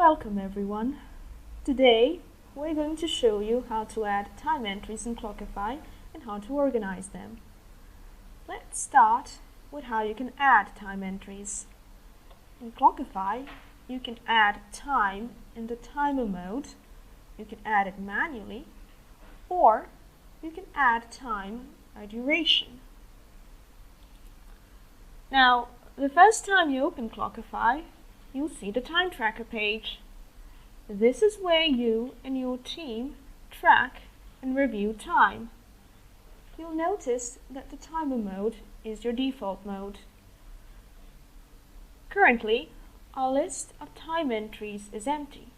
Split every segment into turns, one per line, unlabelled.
Welcome everyone. Today we're going to show you how to add time entries in Clockify and how to organize them. Let's start with how you can add time entries. In Clockify, you can add time in the timer mode, you can add it manually, or you can add time by duration. Now, the first time you open Clockify, you'll see the time tracker page. This is where you and your team track and review time. You'll notice that the timer mode is your default mode. Currently, our list of time entries is empty,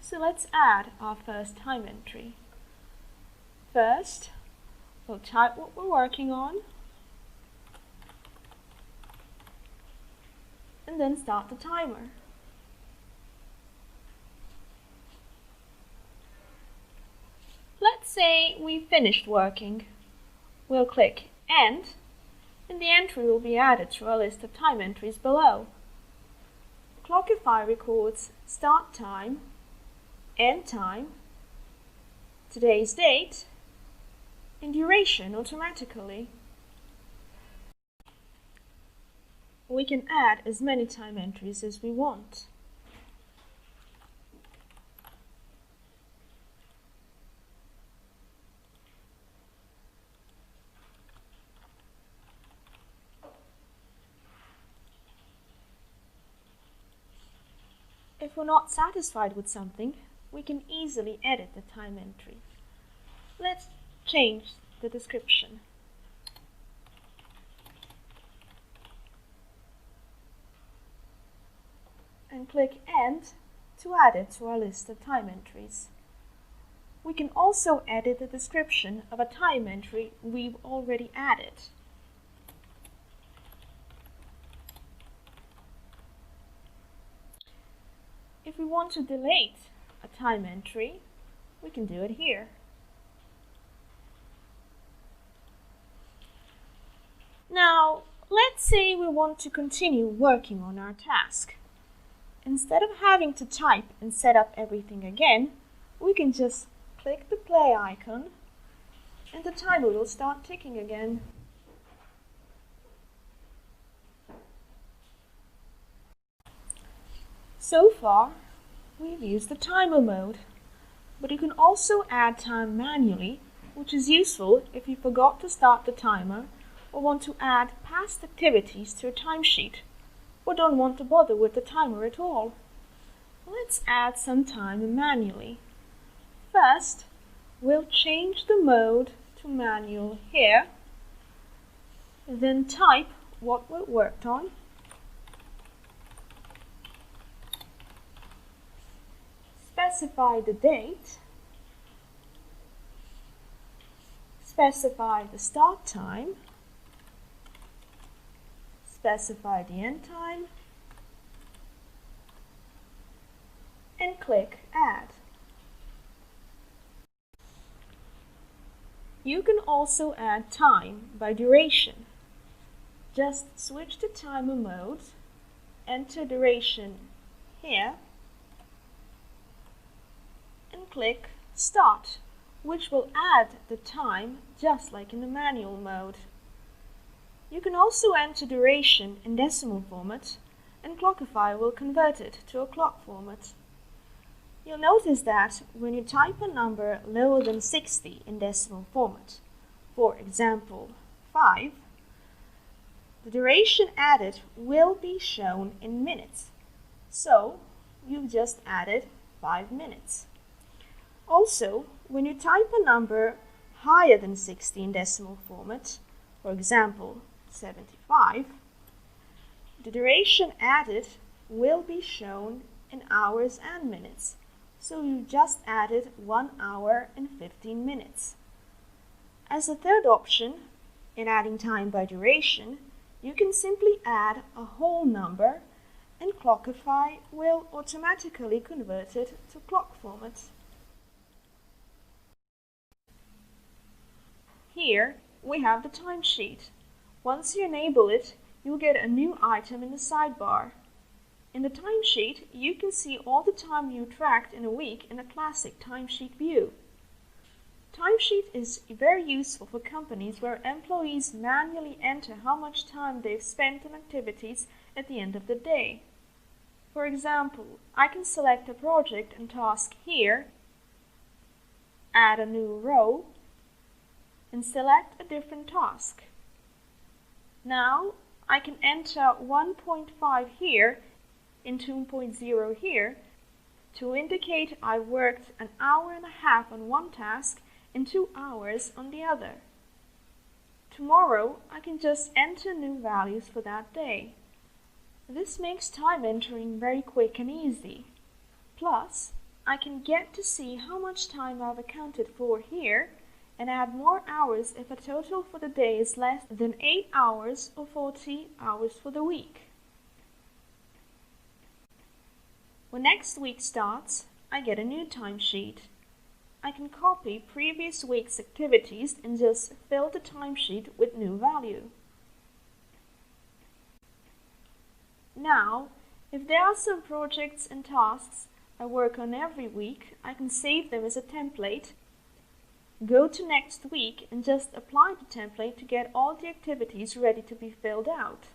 so let's add our first time entry. First, we'll type what we're working on, and then start the timer. Let's say we finished working. We'll click End, and the entry will be added to our list of time entries below. Clockify records start time, end time, today's date, and duration automatically. We can add as many time entries as we want. If we're not satisfied with something, we can easily edit the time entry. Let's change the description. And click End to add it to our list of time entries. We can also edit the description of a time entry we've already added. If we want to delete a time entry, we can do it here. Now, let's say we want to continue working on our task. Instead of having to type and set up everything again, we can just click the play icon and the timer will start ticking again. So far, we've used the timer mode, but you can also add time manually, which is useful if you forgot to start the timer or want to add past activities to your timesheet, or don't want to bother with the timer at all. Let's add some time manually. First, we'll change the mode to manual here, then type what we worked on, specify the date, specify the start time, specify the end time, and click Add. You can also add time by duration. Just switch to timer mode, enter duration here, and click Start, which will add the time just like in the manual mode. You can also enter duration in decimal format, and Clockify will convert it to a clock format. You'll notice that when you type a number lower than 60 in decimal format, for example 5, the duration added will be shown in minutes. So you've just added 5 minutes. Also, when you type a number higher than 60 in decimal format, for example 75, the duration added will be shown in hours and minutes. So you just added 1 hour and 15 minutes. As a third option, in adding time by duration, you can simply add a whole number and Clockify will automatically convert it to clock format. Here we have the timesheet. Once you enable it, you'll get a new item in the sidebar. In the timesheet, you can see all the time you tracked in a week in a classic timesheet view. Timesheet is very useful for companies where employees manually enter how much time they've spent on activities at the end of the day. For example, I can select a project and task here, add a new row, and select a different task. Now I can enter 1.5 here and 2.0 here to indicate I worked an hour and a half on one task and 2 hours on the other. Tomorrow I can just enter new values for that day. This makes time entering very quick and easy. Plus, I can get to see how much time I've accounted for here and add more hours if a total for the day is less than 8 hours or 40 hours for the week. When next week starts, I get a new timesheet. I can copy previous week's activities and just fill the timesheet with new value. Now, if there are some projects and tasks I work on every week, I can save them as a template, go to next week and just apply the template to get all the activities ready to be filled out.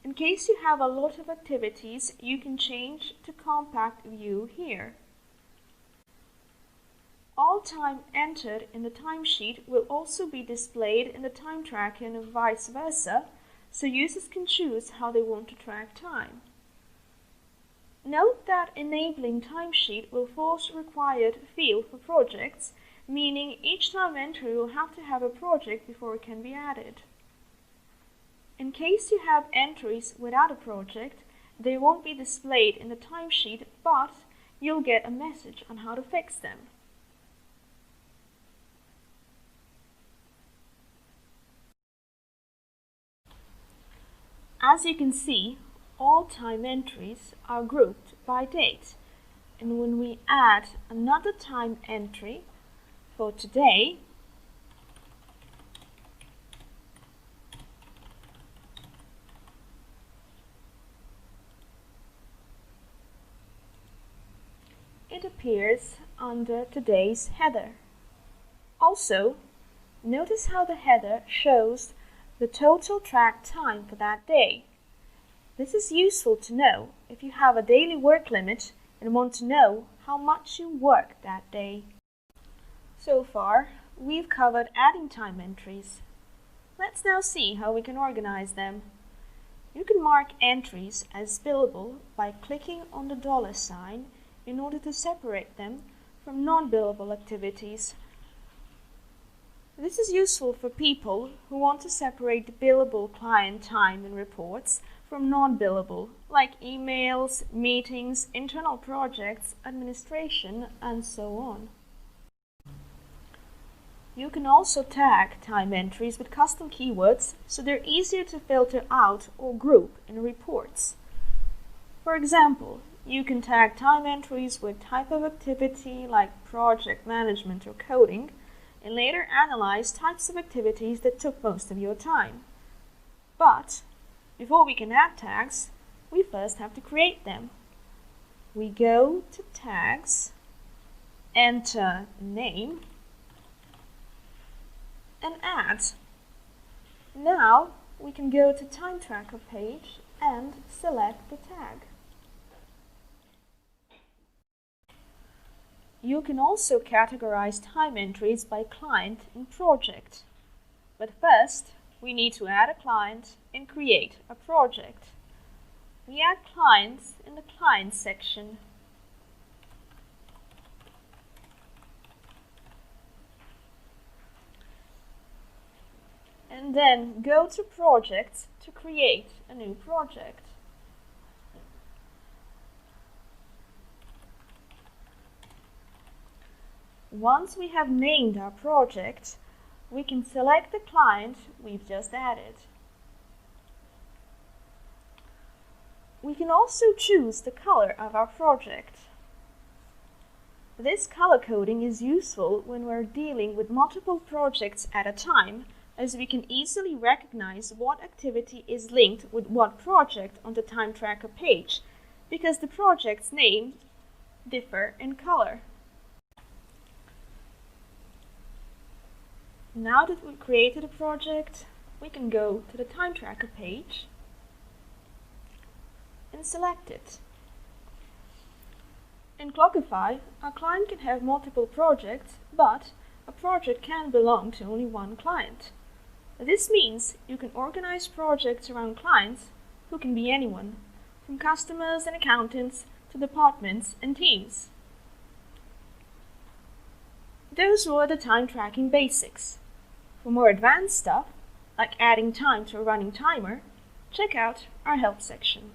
In case you have a lot of activities, you can change to compact view here. All time entered in the timesheet will also be displayed in the time tracker and vice versa, so users can choose how they want to track time. Note that enabling timesheet will force required field for projects, meaning each time entry will have to have a project before it can be added. In case you have entries without a project, they won't be displayed in the timesheet, but you'll get a message on how to fix them. As you can see, all time entries are grouped by date, and when we add another time entry for today, it appears under today's header. Also, notice how the header shows the total tracked time for that day. This is useful to know if you have a daily work limit and want to know how much you worked that day. So far, we've covered adding time entries. Let's now see how we can organize them. You can mark entries as billable by clicking on the $sign in order to separate them from non-billable activities. This is useful for people who want to separate the billable client time and reports from non-billable, like emails, meetings, internal projects, administration, and so on. You can also tag time entries with custom keywords so they're easier to filter out or group in reports. For example, you can tag time entries with type of activity like project management or coding, and later analyze types of activities that took most of your time. But before we can add tags, we first have to create them. We go to Tags, enter name, and add. Now we can go to Time Tracker page and select the tag. You can also categorize time entries by client and project. But first, we need to add a client and create a project. We add clients in the Clients section. And then go to Projects to create a new project. Once we have named our project, we can select the client we've just added. We can also choose the color of our project. This color coding is useful when we're dealing with multiple projects at a time, as we can easily recognize what activity is linked with what project on the time tracker page, because the project's names differ in color. Now that we've created a project, we can go to the time tracker page and select it. In Clockify, our client can have multiple projects, but a project can belong to only one client. This means you can organize projects around clients who can be anyone, from customers and accountants to departments and teams. Those were the time tracking basics. For more advanced stuff, like adding time to a running timer, check out our help section.